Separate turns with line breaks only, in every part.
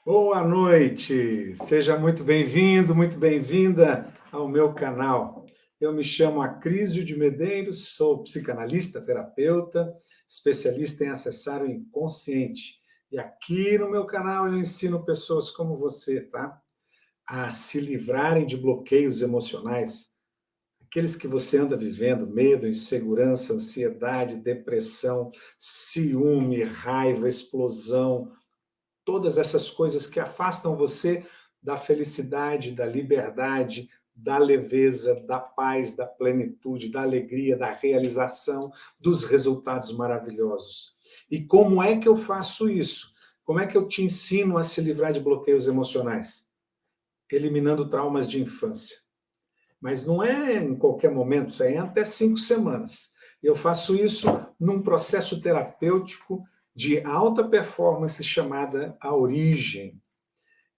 Boa noite, seja muito bem-vindo, muito bem-vinda ao meu canal. Eu me chamo Acrísio de Medeiros, sou psicanalista, terapeuta, especialista em acessar o inconsciente. E aqui no meu canal eu ensino pessoas como você, tá? A se livrarem de bloqueios emocionais, aqueles que você anda vivendo, medo, insegurança, ansiedade, depressão, ciúme, raiva, explosão, todas essas coisas que afastam você da felicidade, da liberdade, da leveza, da paz, da plenitude, da alegria, da realização, dos resultados maravilhosos. E como é que eu faço isso? Como é que eu te ensino a se livrar de bloqueios emocionais? Eliminando traumas de infância. Mas não é em qualquer momento, isso é em até 5 semanas. Eu faço isso num processo terapêutico de alta performance chamada A Origem.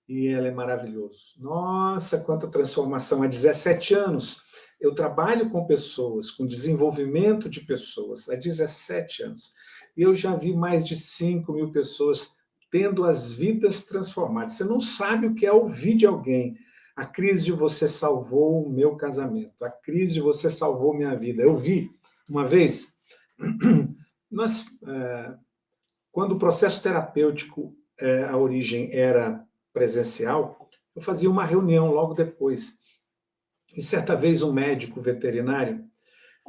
E ela é maravilhosa. Nossa, quanta transformação! Há 17 anos eu trabalho com pessoas, com desenvolvimento de pessoas, há 17 anos. E eu já vi mais de 5.000 pessoas tendo as vidas transformadas. Você não sabe o que é ouvir de alguém. A crise, você salvou o meu casamento. A crise, você salvou minha vida. Eu vi uma vez, nós, quando o processo terapêutico, a origem era presencial, eu fazia uma reunião logo depois. E certa vez um médico veterinário,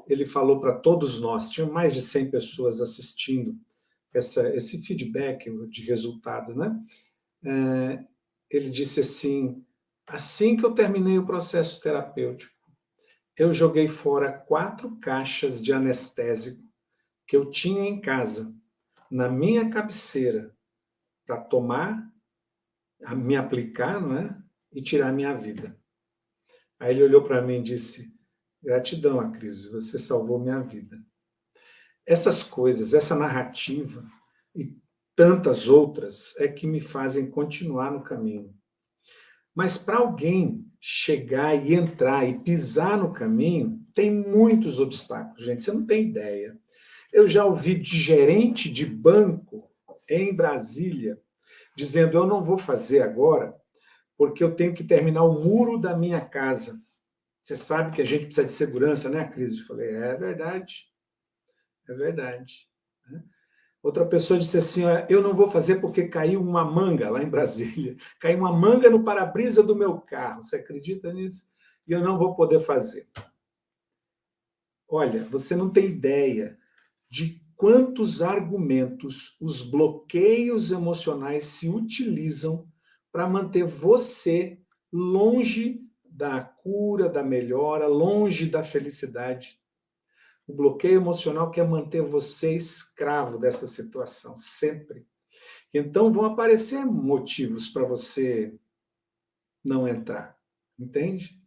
ele falou para todos nós, tinham mais de 100 pessoas assistindo esse feedback de resultado, né? Ele disse assim que eu terminei o processo terapêutico, eu joguei fora 4 caixas de anestésico que eu tinha em casa, na minha cabeceira, para tomar, me aplicar, não é? E tirar a minha vida. Aí ele olhou para mim e disse: gratidão, Acris, você salvou minha vida. Essas coisas, essa narrativa e tantas outras é que me fazem continuar no caminho. Mas para alguém chegar e entrar e pisar no caminho, tem muitos obstáculos, gente, você não tem ideia. Eu já ouvi de gerente de banco em Brasília dizendo: eu não vou fazer agora porque eu tenho que terminar o muro da minha casa. Você sabe que a gente precisa de segurança, né, Cris? Eu falei: é verdade, é verdade. Outra pessoa disse assim: eu não vou fazer porque caiu uma manga lá em Brasília. Caiu uma manga no para-brisa do meu carro. Você acredita nisso? E eu não vou poder fazer. Olha, você não tem ideia de quantos argumentos os bloqueios emocionais se utilizam para manter você longe da cura, da melhora, longe da felicidade. O bloqueio emocional quer manter você escravo dessa situação, sempre. Então vão aparecer motivos para você não entrar, entende?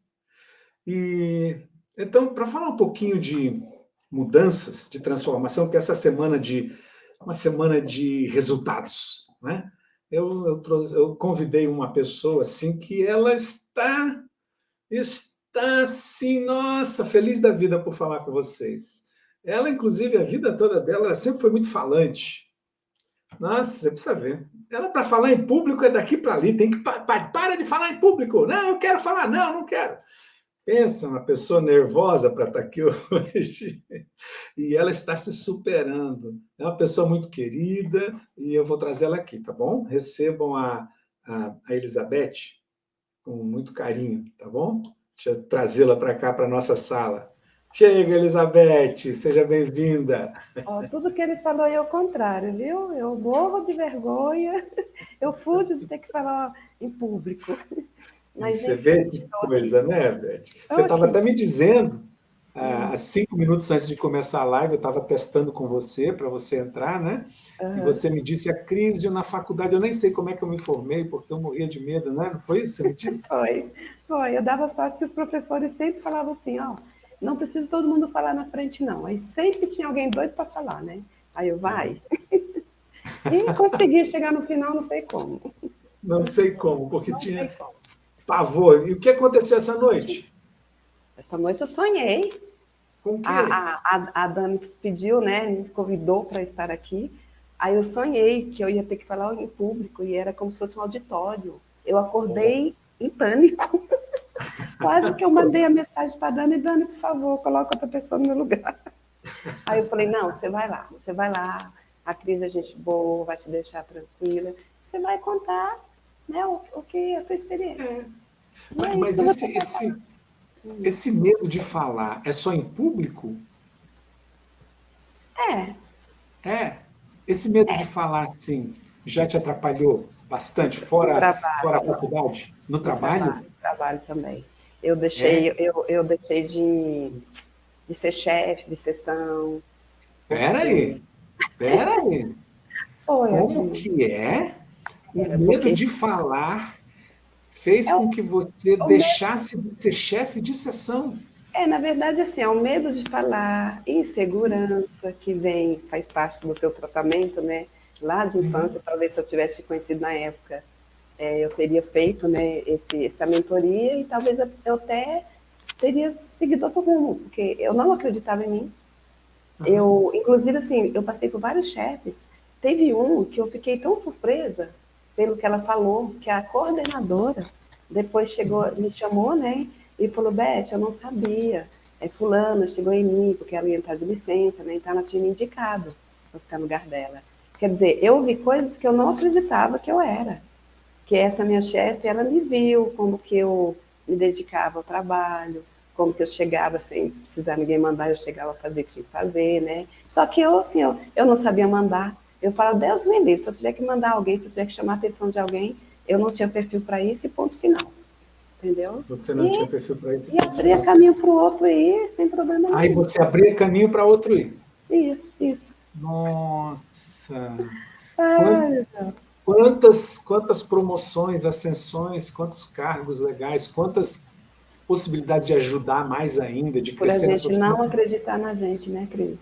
E então, para falar um pouquinho de mudanças, de transformação, que essa semana de uma semana de resultados, né? Eu convidei uma pessoa assim que ela está assim, nossa, feliz da vida por falar com vocês. Ela, inclusive, a vida toda dela, ela sempre foi muito falante. Nossa, você precisa ver. Ela, para falar em público, é daqui para ali, tem que para de falar em público. Não, eu quero falar, não, não quero. Pensa, uma pessoa nervosa para estar aqui hoje. E ela está se superando. É uma pessoa muito querida e eu vou trazer ela aqui, tá bom? Recebam a Elizabeth com muito carinho, tá bom? Deixa eu trazê-la para cá, para a nossa sala. Chega, Elizabeth, seja bem-vinda.
Ó, tudo que ele falou é o contrário, viu? Eu morro de vergonha, eu fujo de ter que falar em público.
E
Mas,
você
enfim,
vê que
estou
coisa,
aqui.
né, Beth? Você
Estou
estava
aqui.
até me dizendo, há
Hum,
5 minutos antes de começar a live, eu estava testando com você, para você entrar, né? E
aham.
você me disse a crise na faculdade. Eu nem sei como é que eu me formei, porque eu morria de medo, né? Não foi isso que você me disse?
Foi, foi. Eu dava sorte que os professores sempre falavam assim, ó, não precisa todo mundo falar na frente, não. Aí sempre tinha alguém doido para falar, né? Aí eu, vai. E consegui chegar no final, não sei como.
Não sei como, porque
Não sei
tinha
como.
pavor. E o que aconteceu essa noite?
Essa noite eu sonhei.
Com o quê?
A Dani pediu, né, me convidou para estar aqui. Aí eu sonhei que eu ia ter que falar em público e era como se fosse um auditório. Eu acordei em pânico. Quase que eu mandei a mensagem para a Dani, Dani, por favor, coloca outra pessoa no meu lugar. Aí eu falei, não, você vai lá, a Cris é gente boa, vai te deixar tranquila, você vai contar, né, o que é a tua experiência. E é isso
Mas
que eu vou ter que
esse medo de falar é só em público?
É,
É. Esse medo de falar assim já te atrapalhou bastante
no
fora a
trabalho,
faculdade? No
no
trabalho?
trabalho, no trabalho também.
É.
Eu deixei de ser chefe de sessão,
Pera
porque...
aí, pera aí.
Foi,
Como
Cris.
que é? O medo
Porque
de falar fez
é
com que você
o medo.
deixasse de ser chefe de sessão.
Na verdade, assim, é o medo de falar, insegurança que vem, faz parte do teu tratamento, né? Lá de infância, talvez se eu tivesse te conhecido na época, eu teria feito, né, essa mentoria e talvez eu até teria seguido outro rumo, porque eu não acreditava em mim.
Aham.
Inclusive, assim, eu passei por vários chefes. Teve um que eu fiquei tão surpresa pelo que ela falou, que a coordenadora depois chegou, me chamou, né, e falou, Beth, eu não sabia. Fulana chegou em mim, porque ela ia entrar de licença, né, então ela tinha me indicado para ficar no lugar dela. Quer dizer, eu vi coisas que eu não acreditava que eu era. Que essa minha chefe, ela me viu como que eu me dedicava ao trabalho, como que eu chegava sem precisar ninguém mandar, eu chegava a fazer o que tinha que fazer, né? Só que eu, assim, eu não sabia mandar. Eu falo, Deus me livre, se eu tiver que mandar alguém, se eu tiver que chamar a atenção de alguém, eu não tinha perfil para isso e ponto final, entendeu?
Você não tinha
E,
perfil para isso,
e
ponto
abria
final.
caminho para o outro aí, sem problema
Aí
nenhum.
você abria caminho para outro ir.
Isso.
Nossa! Quan-
Ai,
quantas promoções, ascensões, quantos cargos legais, quantas possibilidades de ajudar mais ainda, de
por a
crescer na
gente
profissão,
não acreditar na gente, né, Cris?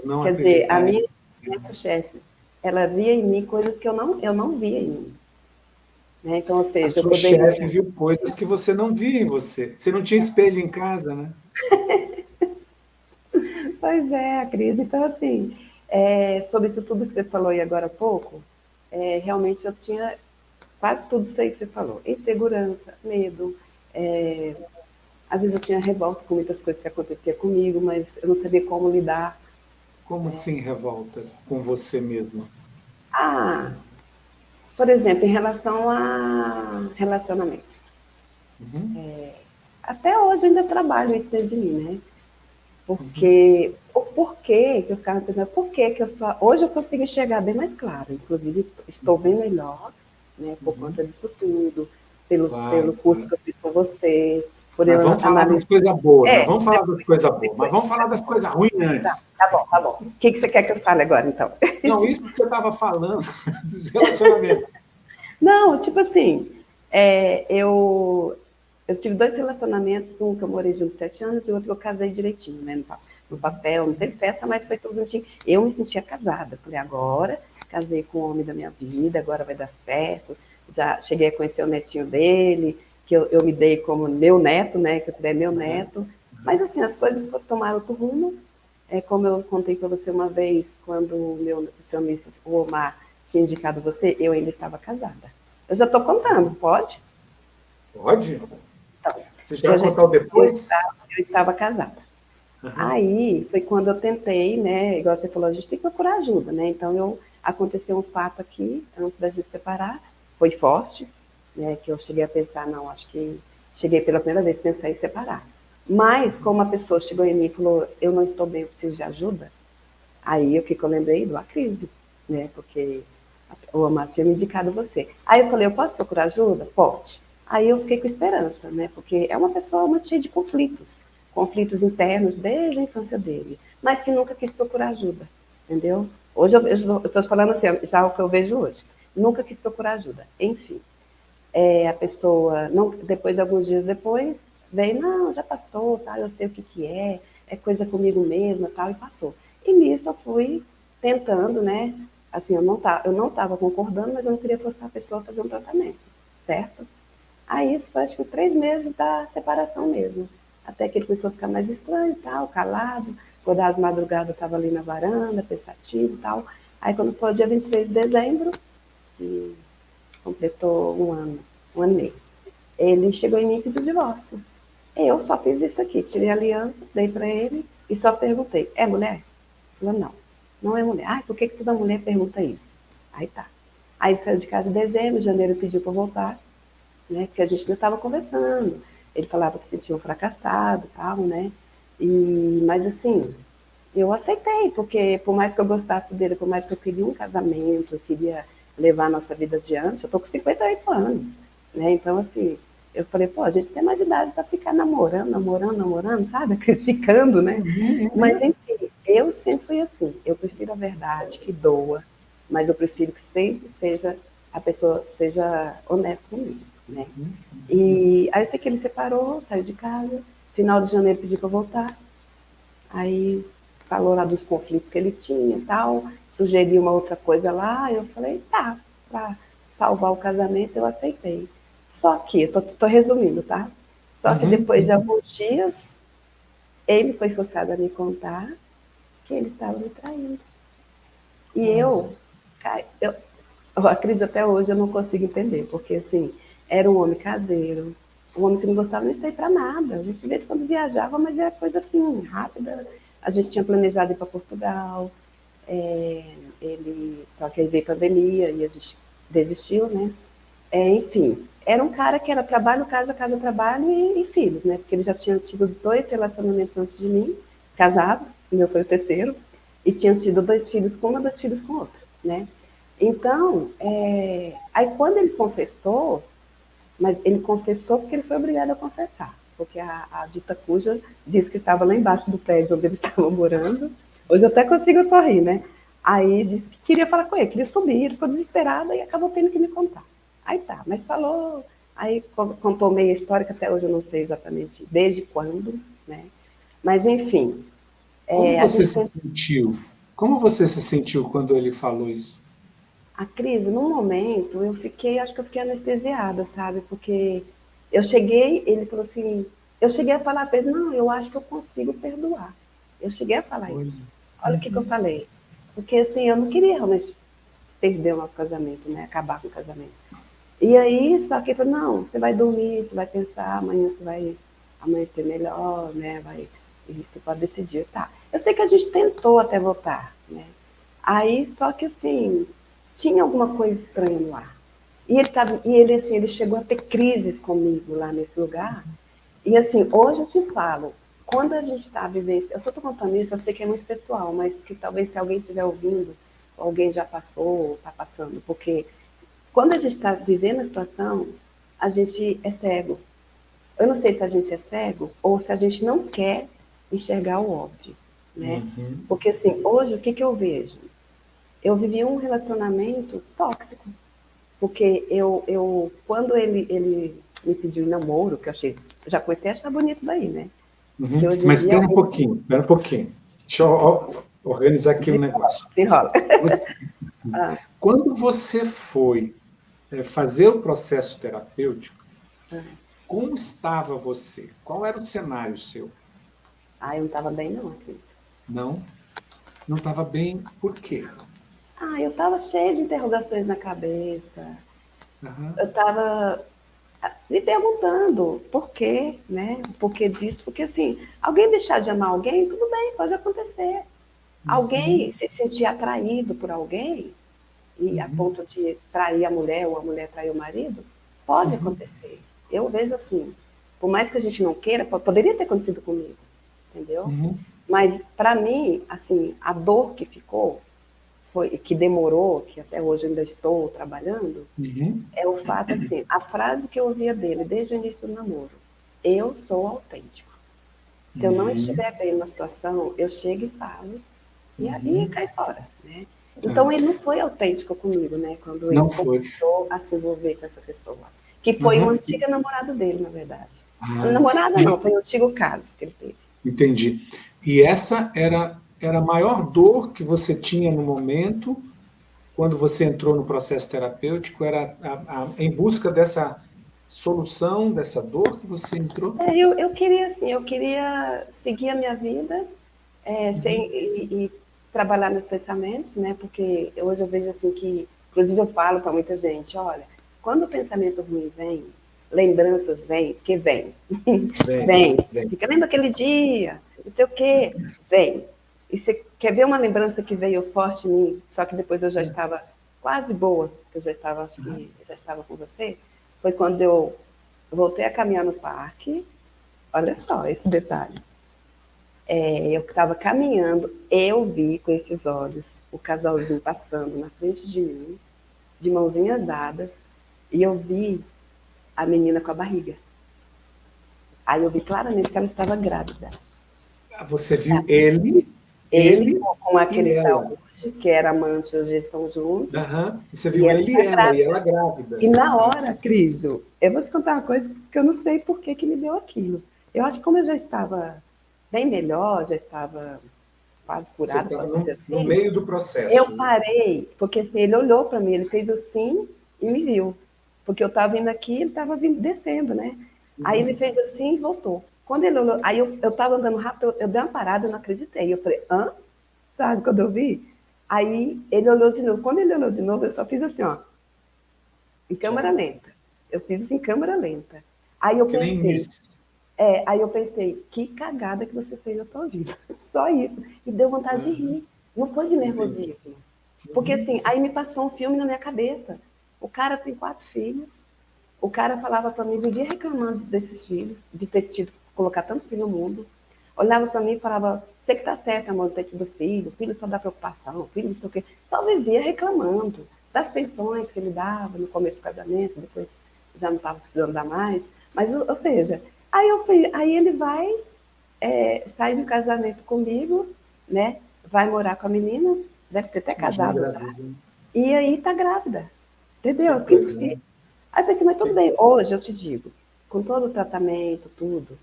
não
Quer dizer, a
acreditar.
minha essa chefe, ela via em mim coisas que eu não via em mim. Né? Então, ou
A
seja, eu
sua chefe
poderia.
viu coisas que você não via em você. Você não tinha espelho em casa, né?
Pois é, a Cris. Então, assim, sobre isso tudo que você falou aí agora há pouco, realmente eu tinha quase tudo isso aí que você falou. Insegurança, medo. Às vezes eu tinha revolta com muitas coisas que aconteciam comigo, mas eu não sabia como lidar.
Como assim revolta com você mesma?
Ah, por exemplo, em relação a relacionamentos.
Uhum,
Até hoje eu ainda trabalho isso dentro de mim, né?
uhum,
Porque o porquê que eu ficava pensando, por que eu só. Hoje eu consigo enxergar bem mais claro, inclusive estou bem melhor, né, por
uhum.
conta disso tudo, pelo
Claro,
curso
claro.
que eu fiz com você, por
Mas
eu
vamos falar das
analisar.
coisas boas, nós
É,
vamos falar das coisas boas, mas
depois.
vamos falar das coisas ruins
Tá,
antes.
tá bom, tá bom. O que você quer que eu fale agora, então?
Não, isso que você estava falando dos relacionamentos.
Não, tipo assim, eu tive dois relacionamentos, um que eu morei junto 7 anos e outro que eu casei direitinho, né? No papel, não teve festa, mas foi tudo juntinho. Eu me sentia casada. Falei, agora casei com o homem da minha vida, agora vai dar certo. Já cheguei a conhecer o netinho dele, que eu me dei como meu neto, né? Que eu é meu
Uhum.
neto. Mas assim, as coisas tomaram outro rumo. Como eu contei para você uma vez, quando o meu nutricionista, o Omar, tinha indicado você, eu ainda estava casada. Eu já estou contando, pode?
Pode?
Então,
Você já vai
já
contar o depois?
eu estava casada.
Uhum.
Aí foi quando eu tentei, né? Igual você falou, a gente tem que procurar ajuda, né? Então aconteceu um fato aqui, antes da gente separar, foi forte, né? Que eu cheguei a pensar, não, acho que cheguei pela primeira vez a pensar em separar. Mas, como a pessoa chegou em mim e falou, eu não estou bem, eu preciso de ajuda, aí eu lembrei do A Crise, né? Porque o Amado tinha me indicado você. Aí eu falei, eu posso procurar ajuda? Pode. Aí eu fiquei com esperança, né? Porque é uma pessoa muito cheia de conflitos, conflitos internos desde a infância dele, mas que nunca quis procurar ajuda, entendeu? Hoje eu estou falando assim, já o que eu vejo hoje. Nunca quis procurar ajuda. Enfim, a pessoa, não, depois, alguns dias depois, veio, não, já passou, tá, eu sei o que, que é coisa comigo mesma, tal, e passou. E nisso eu fui tentando, né? Assim, eu não estava concordando, mas eu não queria forçar a pessoa a fazer um tratamento, certo? Aí isso foi acho que uns 3 meses da separação mesmo. Até que ele começou a ficar mais estranho e tal, calado. Quando às madrugadas eu estava ali na varanda, pensativo e tal. Aí quando foi o dia 23 de dezembro, que completou um ano e meio, ele chegou em mim e pediu divórcio. Eu só fiz isso aqui, tirei a aliança, dei para ele e só perguntei, é mulher? Ele falou, não, não é mulher. Ah, por que toda mulher pergunta isso? Aí tá. Aí saiu de casa em dezembro, janeiro pediu para voltar, né? Porque a gente já estava conversando. Ele falava que se sentia um fracassado e tal, né? Mas assim, eu aceitei, porque por mais que eu gostasse dele, por mais que eu queria um casamento, eu queria levar a nossa vida adiante, eu tô com 58 anos, né? Então, assim, eu falei, pô, a gente tem mais idade para ficar namorando, sabe? Ficando, né? Mas, enfim, eu sempre fui assim, eu prefiro a verdade, que doa, mas eu prefiro que sempre seja, a pessoa seja honesta comigo, né? E aí eu sei que ele separou, saiu de casa, final de janeiro pediu para voltar, aí falou lá dos conflitos que ele tinha e tal, sugeriu uma outra coisa lá, eu falei, tá, para salvar o casamento eu aceitei. Só que, eu tô resumindo, tá? Só que depois de alguns dias, ele foi forçado a me contar que ele estava me traindo. E a Cris até hoje eu não consigo entender, porque assim, era um homem caseiro, um homem que não gostava nem de sair para nada. A gente de vez em quando viajava, mas era coisa assim, rápida. A gente tinha planejado ir para Portugal, só que aí veio pandemia e a gente desistiu, né? Enfim, era um cara que era trabalho, casa, casa, trabalho e filhos, né? Porque ele já tinha tido 2 relacionamentos antes de mim, casado, o meu foi o terceiro, e tinha tido 2 filhos com uma, 2 filhos com outra, né? Então, aí quando ele confessou, mas ele confessou porque ele foi obrigado a confessar, porque a dita cuja disse que estava lá embaixo do prédio onde eles estavam morando. Hoje eu até consigo sorrir, né? Aí disse que queria falar com ele, queria subir, ele ficou desesperado e acabou tendo que me contar. Aí tá, mas falou, aí contou meia história, que até hoje eu não sei exatamente desde quando, né? Mas enfim,
Como
a
você
gente
se sentiu? Como você se sentiu quando ele falou isso?
A crise, num momento, acho que eu fiquei anestesiada, sabe? Porque eu cheguei, ele falou assim, eu cheguei a falar para ele, não, eu acho que eu consigo perdoar. Eu cheguei a falar
Olha.
isso. Olha o que eu falei. Porque assim, eu não queria realmente perder o nosso casamento, né? Acabar com o casamento. E aí, só que ele falou, não, você vai dormir, você vai pensar, amanhã você vai amanhecer melhor, né? E você pode decidir, tá. Eu sei que a gente tentou até voltar, né? Aí, só que assim, tinha alguma coisa estranha no ar. Assim, ele chegou a ter crises comigo lá nesse lugar. E assim, hoje eu te falo, quando a gente está vivendo, eu só estou contando isso, eu sei que é muito pessoal, mas que talvez se alguém estiver ouvindo, alguém já passou, está passando, porque quando a gente está vivendo a situação, a gente é cego. Eu não sei se a gente é cego ou se a gente não quer enxergar o óbvio, né? Porque assim, hoje o que eu vejo? Eu vivi um relacionamento tóxico, porque quando ele me pediu namoro, que eu achei, já comecei a achar bonito daí, né? Que hoje em
Mas
dia
espera um pouquinho, espera um pouquinho. Deixa eu organizar aqui um negócio.
desenrola.
Quando você foi fazer o processo terapêutico, como estava você? Qual era o cenário seu?
Eu não estava bem não, Cris.
Não? Não estava bem, por quê?
Eu estava cheia de interrogações na cabeça. Eu estava me perguntando por quê, né? O porquê disso, porque assim, alguém deixar de amar alguém, tudo bem, pode acontecer. Alguém se sentir atraído por alguém, e a ponto de trair a mulher ou a mulher trair o marido, pode acontecer. Eu vejo assim, por mais que a gente não queira, poderia ter acontecido comigo, entendeu? Mas para mim, assim, a dor que ficou, que demorou, que até hoje ainda estou trabalhando, é o fato assim, a frase que eu ouvia dele desde o início do namoro: eu sou autêntico. Se eu não estiver bem numa situação, eu chego e falo e aí cai fora, né? Então ele não foi autêntico comigo, né? Quando ele
Não foi.
começou a se envolver com essa pessoa, que foi uma antiga namorada dele, na verdade. Namorada não, foi um antigo caso que ele teve.
Entendi. E essa era a maior dor que você tinha no momento, quando você entrou no processo terapêutico, era em busca dessa solução, dessa dor que você entrou?
Eu queria assim, eu queria seguir a minha vida sem trabalhar meus pensamentos, né? Porque hoje eu vejo assim que, inclusive eu falo para muita gente, olha, quando o pensamento ruim vem, lembranças vêm, porque vem. Vem. Fica, lembra aquele dia, não sei o quê, vem. E você quer ver uma lembrança que veio forte em mim, só que depois eu já estava quase boa, que eu já estava, acho que já estava com você, foi quando eu voltei a caminhar no parque. Olha só esse detalhe. Eu estava caminhando, eu vi com esses olhos o casalzinho passando na frente de mim, de mãozinhas dadas, e eu vi a menina com a barriga. Aí eu vi claramente que ela estava grávida.
Você viu ele
com aquele
e ela.
hoje, que era amante, hoje estão juntos.
Você
E
viu
ela
ele
está
e ela grávida.
E na hora, Cris, eu vou te contar uma coisa que eu não sei por que me deu aquilo. Eu acho que como eu já estava bem melhor, já estava quase
Você
curada,
estava
posso dizer assim.
No meio do processo.
Eu parei, porque assim, ele olhou para mim, ele fez assim e me viu. Porque eu estava vindo aqui, ele estava descendo, né? Aí ele fez assim e voltou. Quando ele olhou, aí eu estava andando rápido, eu dei uma parada, eu não acreditei. Eu falei, hã? Sabe, quando eu vi? Aí ele olhou de novo. Quando ele olhou de novo, eu só fiz assim, ó, em câmera lenta. Eu fiz isso em câmera lenta. Aí eu pensei, que cagada que você fez na tua vida. Só isso. E deu vontade de rir. Não foi de nervosismo. Porque assim, aí me passou um filme na minha cabeça. O cara tem 4 filhos. O cara falava para mim, vivia reclamando desses filhos, de ter tido, colocar tanto filho no mundo. Olhava para mim e falava, você que tá certo, amor, de ter tido filho só dá preocupação, filho não sei o quê. Só vivia reclamando das pensões que ele dava no começo do casamento, depois já não estava precisando dar mais. Mas, ou seja, aí ele vai, sai do casamento comigo, né? Vai morar com a menina, deve ter até casado já. E aí tá grávida. Entendeu? Aí eu pensei, mas tudo bem, hoje eu te digo, com todo o tratamento, tudo,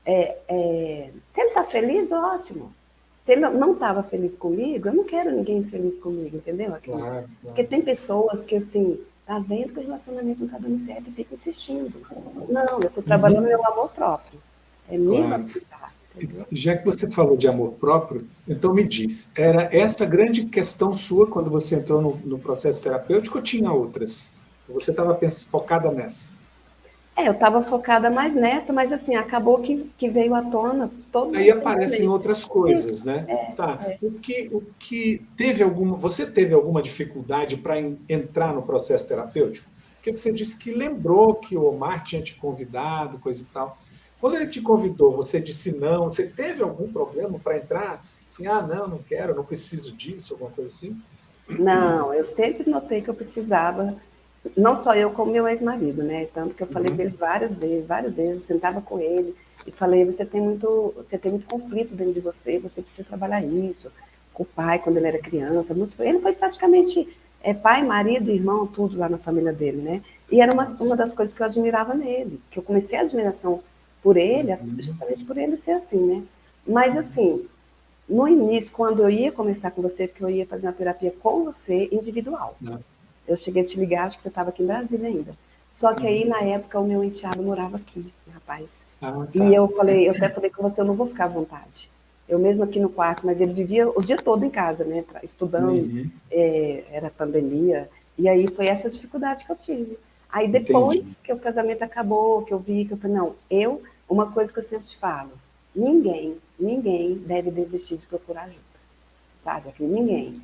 se ele está feliz, ótimo. Se ele não estava feliz comigo, eu não quero ninguém feliz comigo, entendeu?
Claro.
Porque tem pessoas que, assim, tá vendo que o relacionamento não está dando certo e fica insistindo. Não, eu estou trabalhando meu amor próprio. É me valorizar, entendeu?
Já que você falou de amor próprio, então me diz, era essa grande questão sua quando você entrou no processo terapêutico ou tinha outras? Você estava focada nessa?
Eu estava focada mais nessa, mas assim, acabou que veio à tona todos
Aí
os
aparecem
sentimentos.
outras coisas, né? Tá. O que teve você teve alguma dificuldade para entrar no processo terapêutico? Porque você disse que lembrou que o Omar tinha te convidado, coisa e tal. Quando ele te convidou, você disse não. Você teve algum problema para entrar? Assim, não quero, não preciso disso, alguma coisa assim?
Não, eu sempre notei que eu precisava, não só eu, como meu ex-marido, né? Tanto que eu falei com ele várias vezes, eu sentava com ele e falei, você tem muito conflito dentro de você precisa trabalhar isso. Com o pai, quando ele era criança, ele foi praticamente pai, marido, irmão, tudo lá na família dele, né? E era uma das coisas que eu admirava nele, que eu comecei a admiração por ele, justamente por ele ser assim, né? Mas assim, no início, quando eu ia começar com você, porque eu ia fazer uma terapia com você, individual. Eu cheguei a te ligar, acho que você estava aqui em Brasília ainda. Só que aí, na época, o meu enteado morava aqui, rapaz. E eu até falei com você, eu não vou ficar à vontade. Eu mesmo aqui no quarto, mas ele vivia o dia todo em casa, né? Estudando, era pandemia. E aí foi essa dificuldade que eu tive. Aí depois que o casamento acabou, que eu vi, que eu falei, não, uma coisa que eu sempre te falo, ninguém deve desistir de procurar ajuda, sabe? Aqui, ninguém.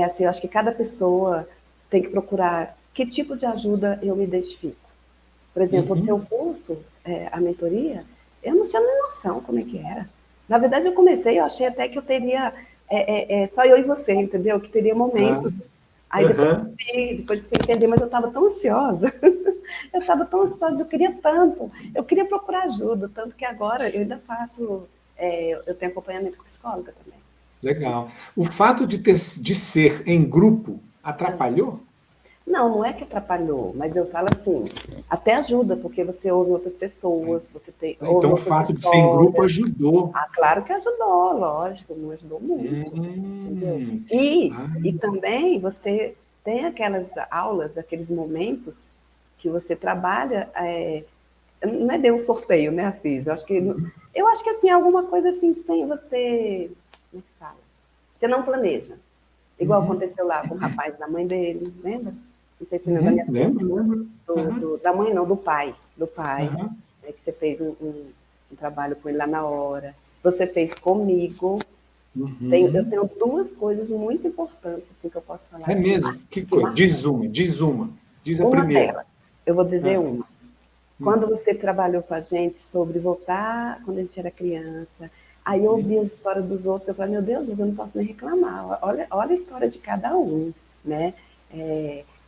Assim, eu acho que cada pessoa tem que procurar que tipo de ajuda eu me identifico. Por exemplo, o teu curso, a mentoria, eu não tinha nem noção como é que era. Na verdade, eu achei até que eu teria só eu e você, entendeu? Que teria momentos. Aí depois que eu entender, mas eu estava tão ansiosa. Eu queria procurar ajuda, tanto que agora eu ainda faço, eu tenho acompanhamento com psicóloga também.
Legal. O fato de ser em grupo atrapalhou?
Não é que atrapalhou, mas eu falo assim, até ajuda, porque você ouve outras pessoas, ouve
Então, o
outras
fato de ser em grupo ajudou.
Claro que ajudou, lógico, não ajudou muito, entendeu? E também você tem aquelas aulas, aqueles momentos que você trabalha, não é bem um sorteio, né, Afis? Eu acho que assim, alguma coisa assim, sem você, como é que fala? Você não planeja. Igual aconteceu lá com o rapaz da mãe dele, lembra? Não sei se lembra da minha filha.
Lembro.
Da mãe não, do pai. Do pai,
Uhum.
né, que você fez um trabalho com ele lá na hora. Você fez comigo. Eu tenho duas coisas muito importantes assim, que eu posso falar.
É mesmo? Que coisa? Diz uma. Diz a
Uma
primeira.
delas, eu vou dizer uma.
Hum.
Quando você trabalhou com a gente sobre voltar quando a gente era criança, aí eu ouvi as histórias dos outros, eu falei, meu Deus, eu não posso nem reclamar, olha a história de cada um, né?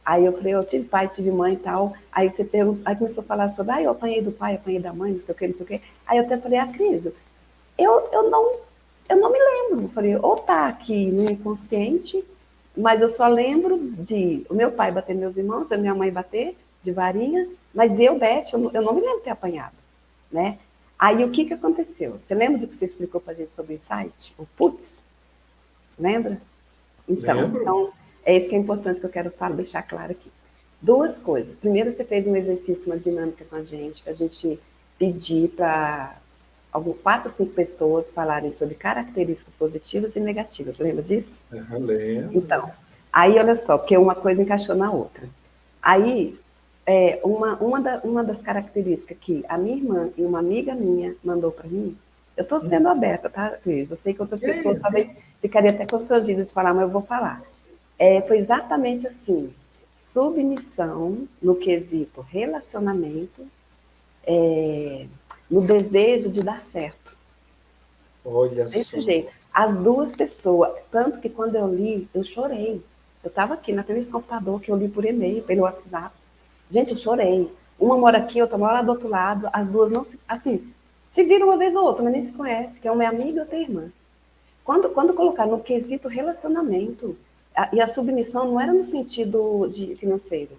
Aí eu falei, eu tive pai, tive mãe e tal, aí você aí começou a falar sobre, eu apanhei do pai, apanhei da mãe, não sei o que, não sei o que. Aí eu até falei, Cris, eu não me lembro, eu falei, ou tá aqui no inconsciente, mas eu só lembro de o meu pai bater meus irmãos, a minha mãe bater de varinha, mas Beth, eu não me lembro de ter apanhado, né? Aí o que aconteceu? Você lembra do que você explicou para a gente sobre o insight? O putz? Lembra? Então, é isso que é importante que eu quero deixar claro aqui. Duas coisas. Primeiro, você fez um exercício, uma dinâmica com a gente pedir para 4 ou 5 pessoas falarem sobre características positivas e negativas. Lembra disso?
Lembro.
Então, aí olha só, porque uma coisa encaixou na outra. Aí, uma das características que a minha irmã e uma amiga minha mandou para mim, eu estou sendo aberta, tá, Cris? Eu sei que outras pessoas talvez ficariam até constrangidas de falar, mas eu vou falar. Foi exatamente assim, submissão no quesito relacionamento, no desejo de dar certo.
Olha
Desse
só.
jeito. As duas pessoas, tanto que quando eu li, eu chorei. Eu estava aqui na frente desse computador que eu li por e-mail, pelo WhatsApp. Gente, eu chorei. Uma mora aqui, outra mora lá do outro lado. As duas não se... Assim, se viram uma vez ou outra, mas nem se conhecem, que é uma é amiga e outra é irmã. Quando colocar no quesito relacionamento, e a submissão não era no sentido de financeiro,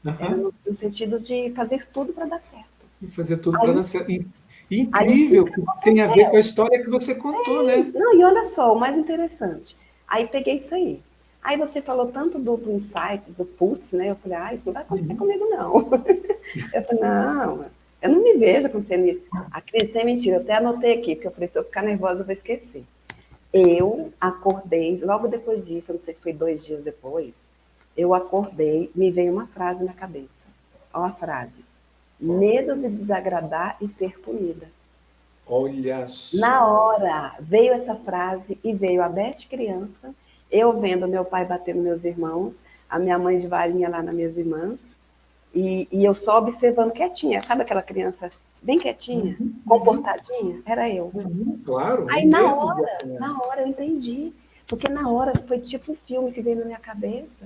era no sentido de fazer tudo para dar certo.
E fazer tudo para dar certo.
Incrível,
que tem a ver com a história que você contou, né?
Não, e olha só, o mais interessante. Aí peguei isso aí. Aí você falou tanto do insight, do putz, né? Eu falei, isso não vai acontecer comigo, não. Eu falei, não, eu não me vejo acontecendo isso. A Cris, sem mentira, eu até anotei aqui, porque eu falei, se eu ficar nervosa, eu vou esquecer. Eu acordei, logo depois disso, eu não sei se foi 2 dias depois, eu acordei, me veio uma frase na cabeça. Olha a frase. Medo de desagradar e ser punida.
Olha só.
Na hora, veio essa frase e veio a Beth criança, eu vendo meu pai bater nos meus irmãos, a minha mãe de varinha lá nas minhas irmãs, e eu só observando quietinha, sabe aquela criança bem quietinha, comportadinha? Era eu.
Claro.
Aí na hora eu entendi, porque na hora foi tipo um filme que veio na minha cabeça,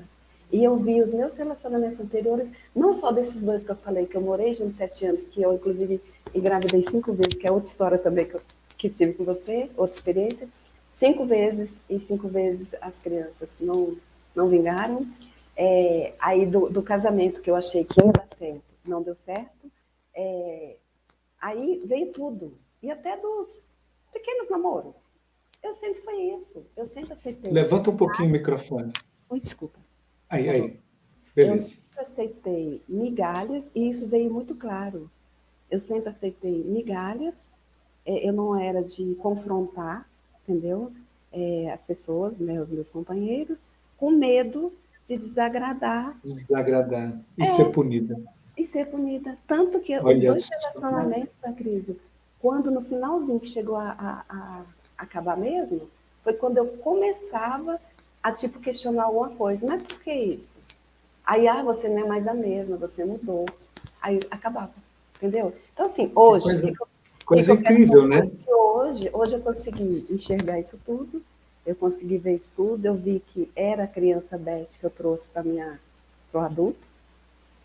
e eu vi os meus relacionamentos anteriores, não só desses 2 que eu falei, que eu morei junto 7 anos, que eu inclusive engravidei 5 vezes, que é outra história também que tive com você, outra experiência, 5 vezes, e 5 vezes as crianças não vingaram. Aí do casamento, que eu achei que ia dar certo, não deu certo. Aí veio tudo. E até dos pequenos namoros. Eu sempre fui isso. Eu sempre aceitei.
Levanta um pouquinho o microfone.
Oi, desculpa.
Aí. Beleza.
Eu sempre aceitei migalhas e isso veio muito claro. Eu sempre aceitei migalhas. Eu não era de confrontar, entendeu? As pessoas, né, os meus companheiros, com medo de desagradar.
Desagradar. E ser punida.
E ser punida. Tanto que
Olha
os 2 relacionamentos, Cris, quando no finalzinho que chegou a acabar mesmo, foi quando eu começava a tipo questionar alguma coisa. Mas por que isso? Aí, você não é mais a mesma, você mudou. Aí acabava, entendeu? Então, assim, hoje...
Coisa incrível, né?
Hoje eu consegui enxergar isso tudo, eu consegui ver isso tudo, eu vi que era a criança Beth que eu trouxe para o adulto,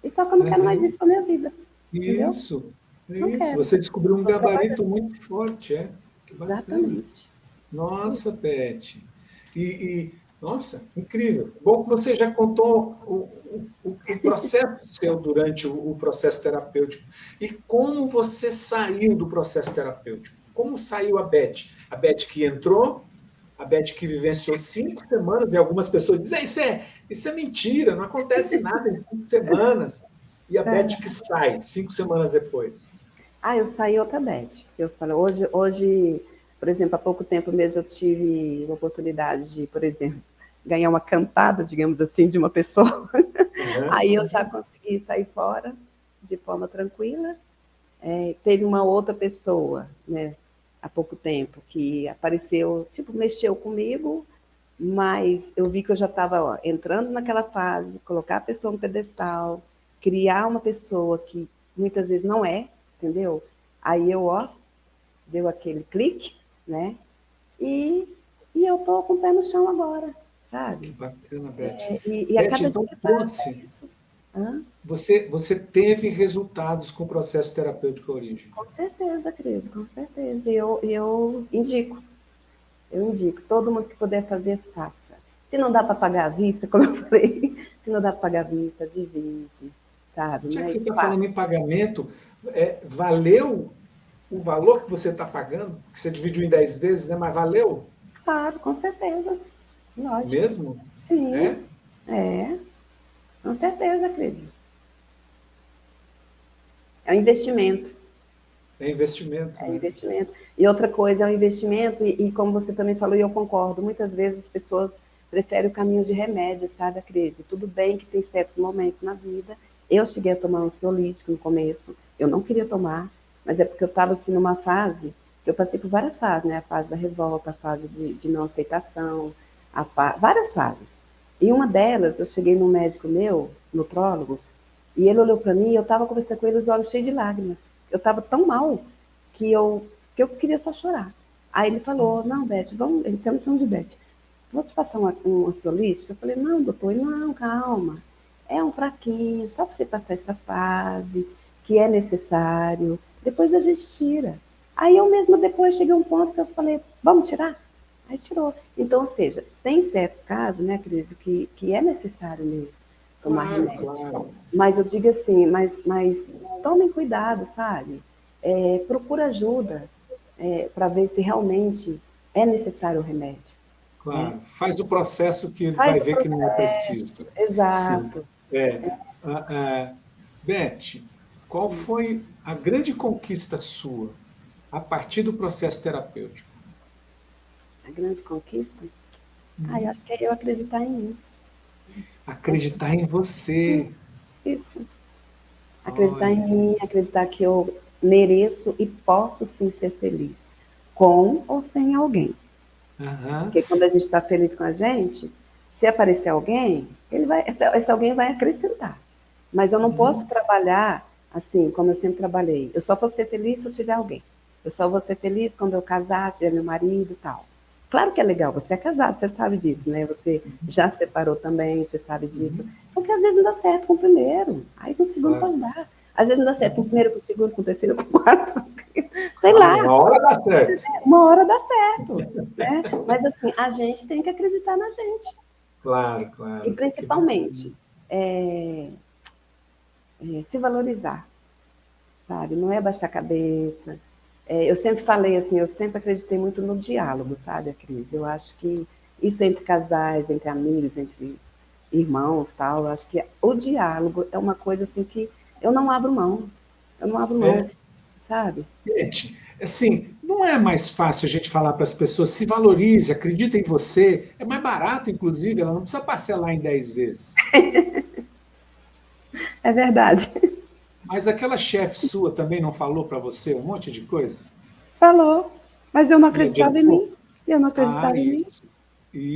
e só que eu não quero mais isso para minha vida.
Isso.
Quero.
Você descobriu um gabarito muito forte, Que bacana.
Exatamente.
Nossa, Beth. Nossa, incrível. Bom que você já contou o processo seu durante o processo terapêutico. E como você saiu do processo terapêutico? Como saiu a Beth? A Beth que entrou, a Beth que vivenciou 5 semanas, e algumas pessoas dizem, isso é mentira, não acontece nada em 5 semanas. E a Beth que sai 5 semanas depois.
Eu saí outra Beth. Eu falei, hoje Por exemplo, há pouco tempo mesmo eu tive a oportunidade de, por exemplo, ganhar uma cantada, digamos assim, de uma pessoa. Aí eu já consegui sair fora de forma tranquila. Teve uma outra pessoa, né, há pouco tempo, que apareceu, tipo, mexeu comigo, mas eu vi que eu já estava entrando naquela fase, colocar a pessoa no pedestal, criar uma pessoa que muitas vezes não é, entendeu? Aí eu, deu aquele clique, né? E, e eu estou com o pé no chão agora,
Que
sabe?
bacana, Beth.
E a
Beth,
cada dia
então
que passa,
trouxe.
hã?
Você teve resultados com o processo terapêutico Origem?
Com certeza, Cris, com certeza. E eu indico. Eu indico, todo mundo que puder fazer, faça. Se não dá para pagar à vista, como eu falei, se não dá para pagar à vista, divide, sabe?
Já que você
Mas
está falando
faça.
em pagamento, valeu o valor que você está pagando? Que você dividiu em 10 vezes, né? Mas valeu
Claro, com certeza. Lógico.
mesmo? É?
Sim, é, com certeza, acredito. É um investimento.
É investimento,
É
né?
investimento. E outra coisa, é um investimento, e como você também falou, e eu concordo, muitas vezes as pessoas preferem o caminho de remédio, sabe, a crise. Tudo bem que tem certos momentos na vida. Eu cheguei a tomar um ansiolítico no começo, eu não queria tomar, mas é porque eu estava assim numa fase, que eu passei por várias fases, né? A fase da revolta, a fase de não aceitação, várias fases. E uma delas, eu cheguei num médico meu, nutrólogo, e ele olhou para mim e eu estava conversando com ele, os olhos cheios de lágrimas. Eu estava tão mal que eu queria só chorar. Aí ele falou, não, Beth, vamos, ele me chama de Beth, vou te passar um ansiolítico? Eu falei, não, doutor, ele, não, calma, é um fraquinho, só para você passar essa fase, que é necessário, depois a gente tira. Aí eu mesma depois cheguei a um ponto que eu falei, vamos tirar? Aí tirou. Então, ou seja, tem certos casos, né, Cris, que é necessário mesmo tomar
Claro,
remédio.
claro.
Mas eu digo assim, mas tomem cuidado, sabe? Procura ajuda para ver se realmente é necessário o remédio. Né?
Claro. Faz o processo que
Faz
vai
o
ver que não é
processo,
preciso.
exato.
É. Ah, Beth, qual foi a grande conquista sua a partir do processo terapêutico?
A grande conquista? Eu acho que é eu acreditar em mim. Acho
Acreditar em você.
que isso. Acreditar em
Olha.
mim, acreditar que eu mereço e posso sim ser feliz, com ou sem alguém.
Aham.
Porque quando a gente está feliz com a gente, se aparecer alguém, esse alguém vai acrescentar. Mas eu não posso trabalhar assim, como eu sempre trabalhei. Eu só vou ser feliz se eu tiver alguém. Eu só vou ser feliz quando eu casar, tiver meu marido e tal. Claro que é legal, você é casado, você sabe disso, né? Você já separou também, você sabe disso. Porque às vezes não dá certo com o primeiro, aí com o segundo
Claro.
pode dar. Às vezes não dá certo com o primeiro, com o segundo, com o terceiro, com o quarto. Sei
Claro,
lá,
uma hora dá certo.
uma hora dá certo, né? Mas assim, a gente tem que acreditar na gente.
Claro,
E
claro. Que bacana.
principalmente, se valorizar, sabe? Não é baixar a cabeça. Eu sempre falei assim, eu sempre acreditei muito no diálogo, sabe, a Cris? Eu acho que isso entre casais, entre amigos, entre irmãos, tal, eu acho que o diálogo é uma coisa assim que eu não abro mão. Eu não abro mão,
É,
sabe?
gente, assim, não é mais fácil a gente falar para as pessoas se valorize, acredita em você. É mais barato, inclusive, ela não precisa parcelar em 10 vezes.
É verdade.
Mas aquela chefe sua também não falou para você um monte de coisa?
Falou, mas eu não
E
acreditava em
adiantou?
mim. Eu não
Ah,
acreditava em mim,
isso.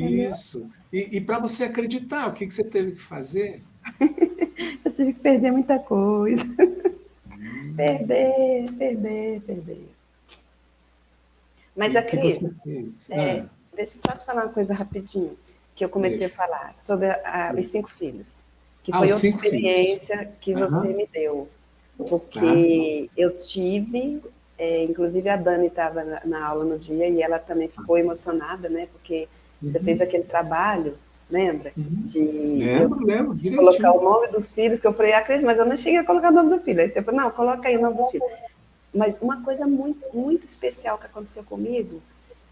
entendeu?
Isso. E para você acreditar, o que você teve que fazer?
Eu tive que perder muita coisa.
Hum,
Perder, perder, perder. Mas
e
a
o que
Cris,
você fez? Ah,
deixa eu só te falar uma coisa rapidinho, que eu comecei a
deixa.
falar sobre os 5 filhos, que
Ah, os
foi outra
5 filhos.
experiência que você
Aham,
me deu,
tá.
porque eu tive, inclusive a Dani estava na aula no dia e ela também ficou emocionada, né? Porque você fez
Uhum,
aquele trabalho, lembra?
uhum.
De
Lembro,
colocar o
direitinho.
nome dos filhos, que eu falei, Cris, mas eu não cheguei a colocar o nome do filho. Aí você falou, não, coloca aí o nome dos filhos. Mas uma coisa muito, muito especial que aconteceu comigo,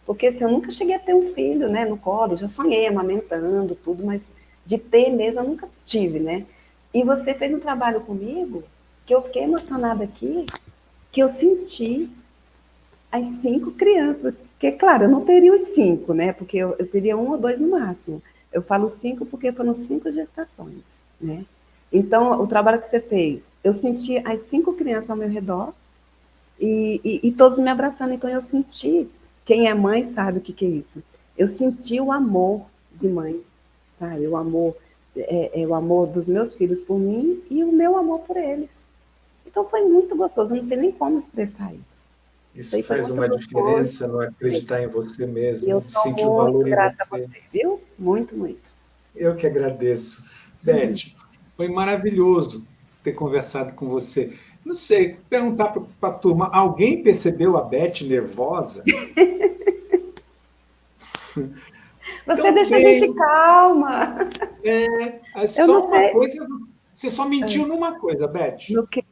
porque assim, eu nunca cheguei a ter um filho, né, no colo, já sonhei amamentando, tudo, mas de ter mesmo eu nunca tive, né? E você fez um trabalho comigo que eu fiquei emocionada aqui, que eu senti as 5 crianças Porque, claro, eu não teria os 5, né? Porque eu teria 1 ou 2 no máximo. Eu falo 5 porque foram 5 gestações, né? Então, o trabalho que você fez, eu senti as 5 crianças ao meu redor e todos me abraçando. Então, eu senti, quem é mãe sabe o que, que é isso. Eu senti o amor de mãe, sabe? O amor, o amor dos meus filhos por mim e o meu amor por eles. Então, foi muito gostoso. Eu não sei nem como expressar isso. Isso
Isso
aí foi
faz
muito
uma
gostoso.
diferença no acreditar em você
E eu
mesmo,
sou
sentir o
muito
valor em
grata a
você.
você, viu? Muito, muito.
Eu que agradeço. Beth, foi maravilhoso ter conversado com você. Não sei, perguntar para a turma, alguém percebeu a Beth nervosa?
Você
Então
deixa a gente
vem,
calma.
é
Eu
só
não
uma
sei.
coisa, você só mentiu numa coisa, Beth,
No quê?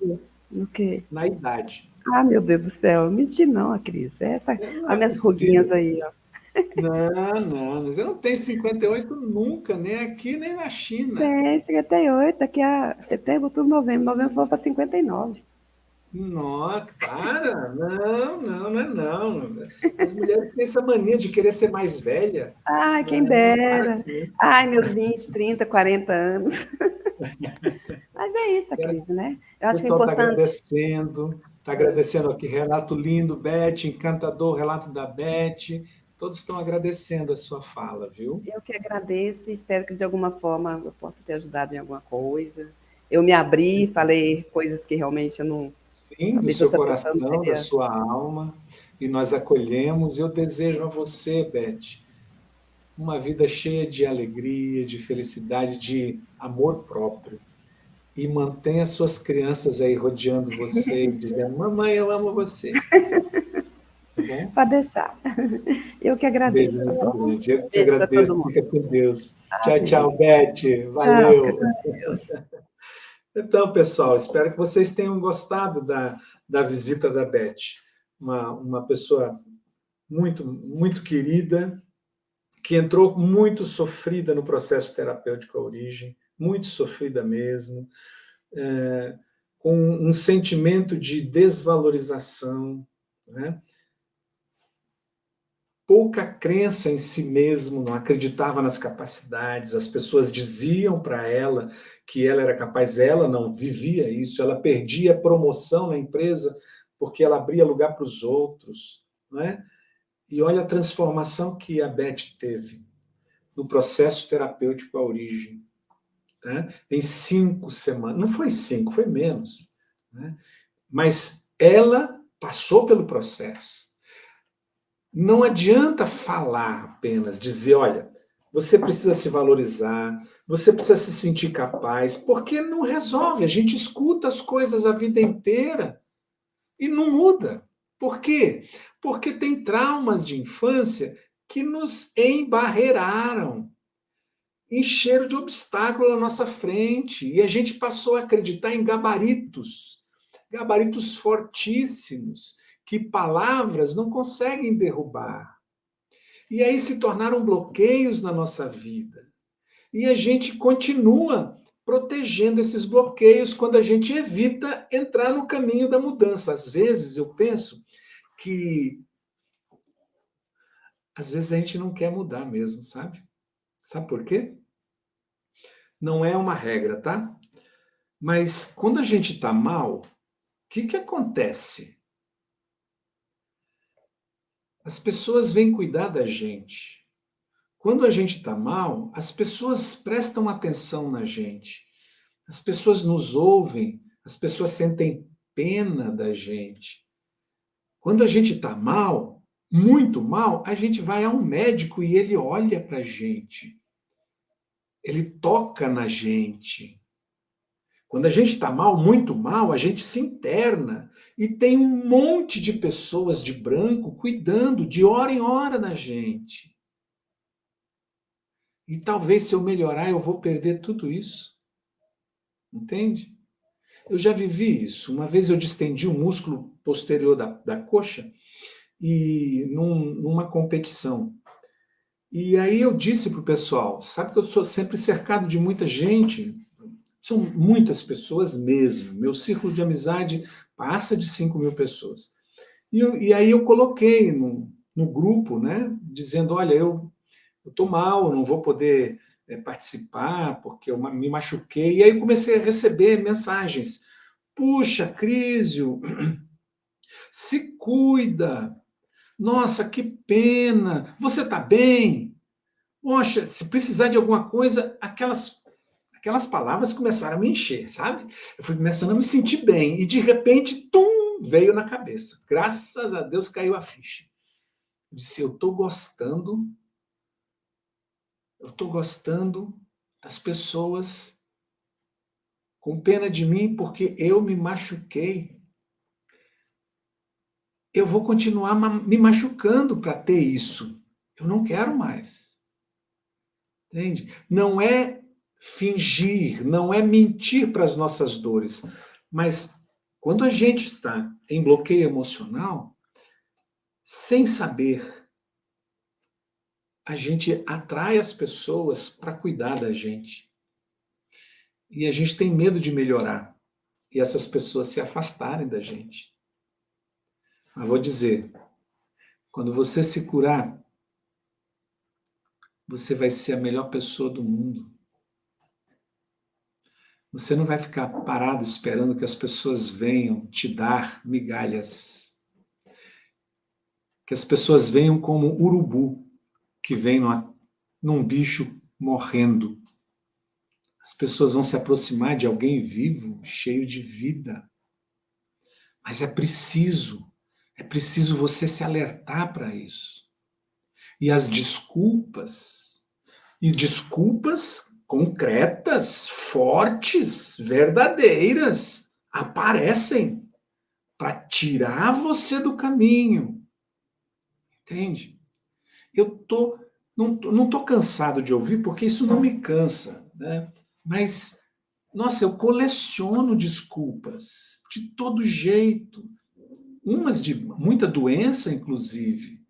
No quê?
na idade.
Ah, meu Deus do céu. Menti não, Cris. Essa,
Não
as
é
minhas ruguinhas
possível.
aí, ó.
Não, não, mas eu não tenho 58 nunca, nem aqui, nem na China.
Tem 58, daqui a setembro, outubro, novembro. Novembro vou para 59.
Não, para, não, não, não é não. As mulheres têm essa mania de querer ser mais velha.
Ai, quem
Não, para
dera.
com isso.
Ai, meus 20, 30, 40 anos. Mas é isso, a Cris, né? Eu
O
acho que é
pessoal
importante.
está agradecendo aqui, relato lindo, Beth, encantador, relato da Beth. Todos estão agradecendo a sua fala, viu?
Eu que agradeço e espero que de alguma forma eu possa ter ajudado em alguma coisa. Eu me abri, falei coisas que realmente eu não.
Sim, do
Talvez
seu
outra pessoa não
coração, da
teria.
sua alma, e nós acolhemos. Eu desejo a você, Beth, uma vida cheia de alegria, de felicidade, de amor próprio. E mantenha suas crianças aí rodeando você e dizendo: Mamãe, eu amo você. Tá bom?
Pode deixar. Eu que
Um beijo
agradeço, tá
muito
bom?
grande. Eu te
Beijo para
agradeço.
todo mundo.
Fica com Deus. Tchau, tchau,
Amém.
Beth.
Tchau, fica com
Valeu.
Deus.
Então, pessoal, espero que vocês tenham gostado da visita da Beth. Uma pessoa muito, muito querida, que entrou muito sofrida no processo terapêutico à origem, muito sofrida mesmo, com um sentimento de desvalorização, né? Pouca crença em si mesmo, não acreditava nas capacidades, as pessoas diziam para ela que ela era capaz, ela não vivia isso, ela perdia promoção na empresa porque ela abria lugar para os outros, não é? E olha a transformação que a Beth teve no processo terapêutico à origem, tá? Em 5 semanas, não foi 5, foi menos, né? Mas ela passou pelo processo. Não adianta falar apenas, dizer, olha, você precisa se valorizar, você precisa se sentir capaz, porque não resolve. A gente escuta as coisas a vida inteira e não muda. Por quê? Porque tem traumas de infância que nos embarreiraram, encheram de obstáculo na nossa frente, e a gente passou a acreditar em gabaritos, gabaritos fortíssimos, que palavras não conseguem derrubar. E aí se tornaram bloqueios na nossa vida. E a gente continua protegendo esses bloqueios quando a gente evita entrar no caminho da mudança. Às vezes eu penso que às vezes a gente não quer mudar mesmo, sabe? Sabe por quê? Não é uma regra, tá? Mas quando a gente está mal, o que acontece? As pessoas vêm cuidar da gente. Quando a gente está mal, as pessoas prestam atenção na gente. As pessoas nos ouvem, as pessoas sentem pena da gente. Quando a gente está mal, muito mal, a gente vai a um médico e ele olha para a gente. Ele toca na gente. Quando a gente está mal, muito mal, a gente se interna e tem um monte de pessoas de branco cuidando de hora em hora da gente. E talvez se eu melhorar, eu vou perder tudo isso. Entende? Eu já vivi isso. Uma vez eu distendi o músculo posterior da coxa e numa competição. E aí eu disse para o pessoal, sabe que eu sou sempre cercado de muita gente, são muitas pessoas mesmo. Meu círculo de amizade passa de 5.000 pessoas. E aí eu coloquei no grupo, né, dizendo, olha, eu estou mal, eu não vou poder participar porque eu me machuquei. E aí comecei a receber mensagens. Puxa, Crísio, se cuida. Nossa, que pena. Você está bem? Poxa, se precisar de alguma coisa, aquelas palavras começaram a me encher, sabe? Eu fui começando a me sentir bem. E de repente, tum, veio na cabeça. Graças a Deus caiu a ficha. Eu disse, eu estou gostando das pessoas com pena de mim porque eu me machuquei. Eu vou continuar me machucando para ter isso. Eu não quero mais. Entende? Não é fingir, não é mentir para as nossas dores, mas quando a gente está em bloqueio emocional, sem saber, a gente atrai as pessoas para cuidar da gente. E a gente tem medo de melhorar e essas pessoas se afastarem da gente. Mas vou dizer, quando você se curar, você vai ser a melhor pessoa do mundo. Você não vai ficar parado esperando que as pessoas venham te dar migalhas. Que as pessoas venham como urubu que vem num bicho morrendo. As pessoas vão se aproximar de alguém vivo, cheio de vida. Mas é preciso você se alertar para isso. E as desculpas, e desculpas concretas, fortes, verdadeiras, aparecem para tirar você do caminho. Entende? Não tô cansado de ouvir, porque isso não me cansa, né? Mas, nossa, eu coleciono desculpas de todo jeito, umas de muita doença, inclusive,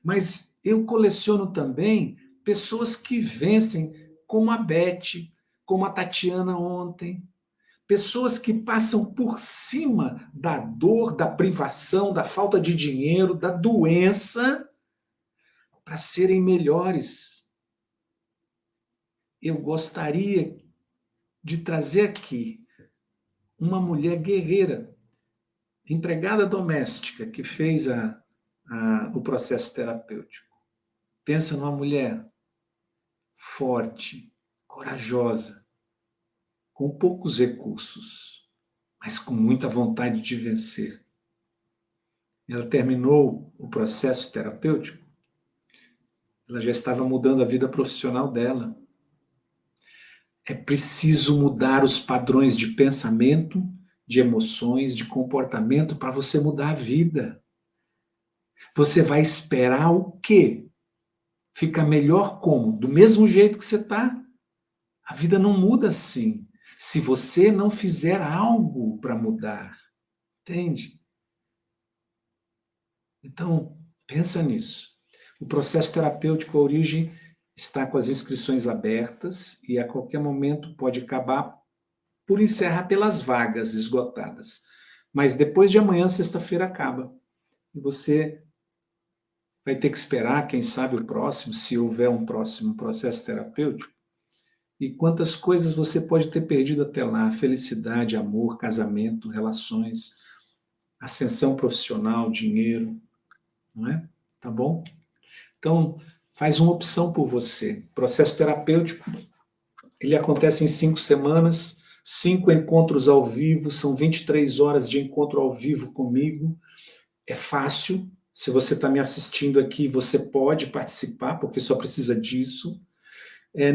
mas eu coleciono também pessoas que vencem, como a Beth, como a Tatiana ontem, pessoas que passam por cima da dor, da privação, da falta de dinheiro, da doença, para serem melhores. Eu gostaria de trazer aqui uma mulher guerreira, empregada doméstica, que fez o processo terapêutico. Pensa numa mulher forte, corajosa, com poucos recursos, mas com muita vontade de vencer. Ela terminou o processo terapêutico, ela já estava mudando a vida profissional dela. É preciso mudar os padrões de pensamento, de emoções, de comportamento para você mudar a vida. Você vai esperar o quê? Ficar melhor como? Do mesmo jeito que você está? A vida não muda assim. Se você não fizer algo para mudar. Entende? Então, pensa nisso. O processo terapêutico, a origem, está com as inscrições abertas e a qualquer momento pode acabar por encerrar pelas vagas esgotadas. Mas depois de amanhã, sexta-feira, acaba. E você vai ter que esperar, quem sabe, o próximo, se houver um próximo processo terapêutico. E quantas coisas você pode ter perdido até lá: felicidade, amor, casamento, relações, ascensão profissional, dinheiro, não é? Tá bom? Então, faz uma opção por você. Processo terapêutico, ele acontece em 5 semanas, 5 encontros ao vivo, são 23 horas de encontro ao vivo comigo. É fácil. Se você está me assistindo aqui, você pode participar, porque só precisa disso.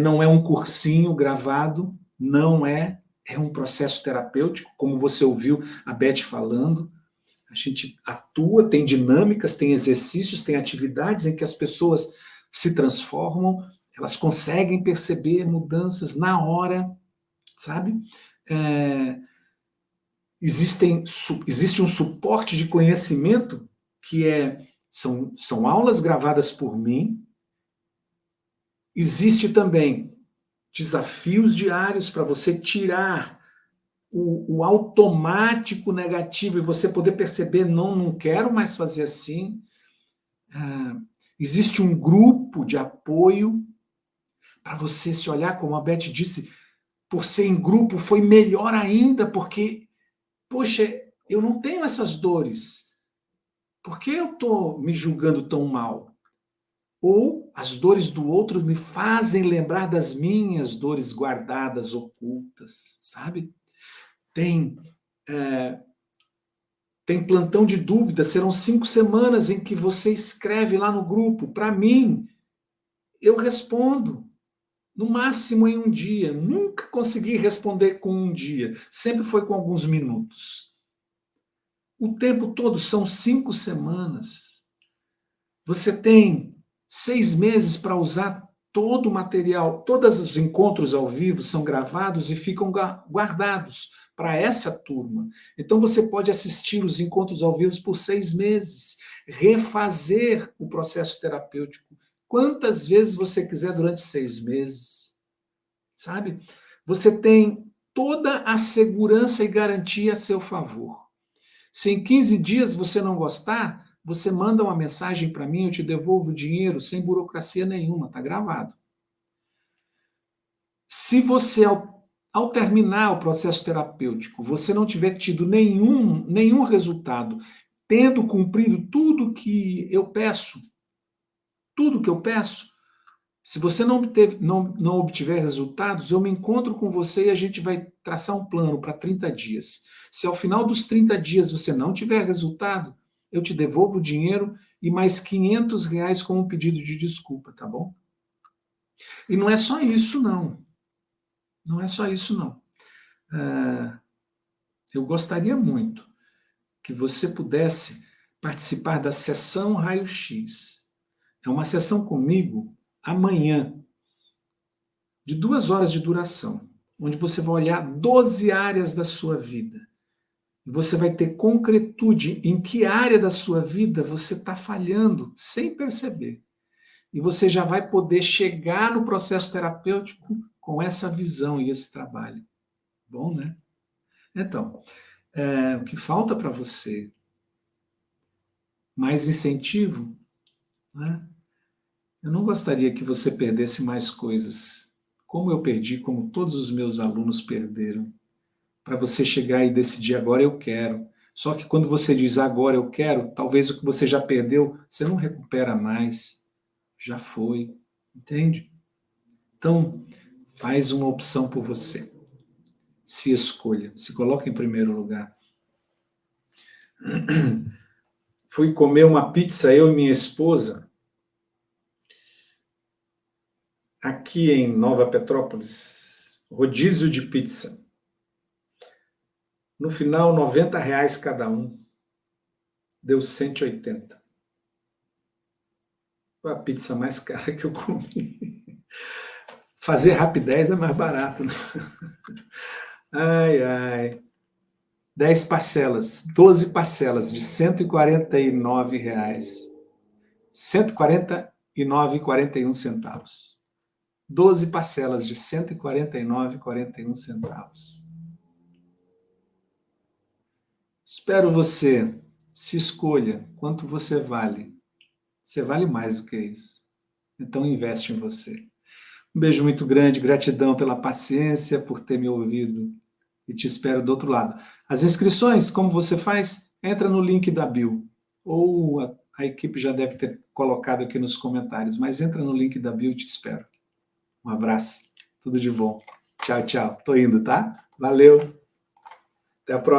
Não é um cursinho gravado, não é. É um processo terapêutico, como você ouviu a Beth falando. A gente atua, tem dinâmicas, tem exercícios, tem atividades em que as pessoas se transformam, elas conseguem perceber mudanças na hora, sabe? Existe um suporte de conhecimento que são aulas gravadas por mim. Existe também desafios diários para você tirar o automático negativo e você poder perceber, não quero mais fazer assim. existe um grupo de apoio para você se olhar, como a Beth disse, por ser em grupo foi melhor ainda, porque, poxa, eu não tenho essas dores. Por que eu estou me julgando tão mal? Ou as dores do outro me fazem lembrar das minhas dores guardadas, ocultas, sabe? Tem plantão de dúvidas, serão 5 semanas em que você escreve lá no grupo. Para mim, eu respondo, no máximo em um dia. Nunca consegui responder com um dia, sempre foi com alguns minutos. O tempo todo são 5 semanas. Você tem 6 meses para usar todo o material, todos os encontros ao vivo são gravados e ficam guardados para essa turma. Então você pode assistir os encontros ao vivo por 6 meses, refazer o processo terapêutico quantas vezes você quiser durante 6 meses, sabe? Você tem toda a segurança e garantia a seu favor. Se em 15 dias você não gostar, você manda uma mensagem para mim, eu te devolvo o dinheiro sem burocracia nenhuma, está gravado. Se você, ao terminar o processo terapêutico, você não tiver tido nenhum resultado, tendo cumprido tudo que eu peço, se você não obtiver resultados, eu me encontro com você e a gente vai traçar um plano para 30 dias. Se ao final dos 30 dias você não tiver resultado, eu te devolvo o dinheiro e mais R$500 como pedido de desculpa, tá bom? E não é só isso, não. Não é só isso, não. Eu gostaria muito que você pudesse participar da sessão Raio-X. É uma sessão comigo amanhã, de 2 horas de duração, onde você vai olhar 12 áreas da sua vida. Você vai ter concretude em que área da sua vida você está falhando, sem perceber. E você já vai poder chegar no processo terapêutico com essa visão e esse trabalho. Bom, né? Então, o que falta para você? Mais incentivo? Né? Eu não gostaria que você perdesse mais coisas, como eu perdi, como todos os meus alunos perderam, para você chegar e decidir agora eu quero. Só que quando você diz agora eu quero, talvez o que você já perdeu, você não recupera mais. Já foi, entende? Então, faz uma opção por você. Se escolha, se coloque em primeiro lugar. Fui comer uma pizza, eu e minha esposa, aqui em Nova Petrópolis, rodízio de pizza. No final, R$90 cada um. Deu 180. Foi a pizza mais cara que eu comi. Fazer rapidez é mais barato, né? Ai, ai. 10 parcelas, 12 parcelas de R$149. R$149,41. 12 parcelas de R$149,41. Espero você se escolha quanto você vale. Você vale mais do que isso. Então investe em você. Um beijo muito grande, gratidão pela paciência, por ter me ouvido e te espero do outro lado. As inscrições, como você faz? Entra no link da bio, ou a equipe já deve ter colocado aqui nos comentários, mas entra no link da bio e te espero. Um abraço, tudo de bom. Tchau, tchau. Tô indo, tá? Valeu. Até a próxima.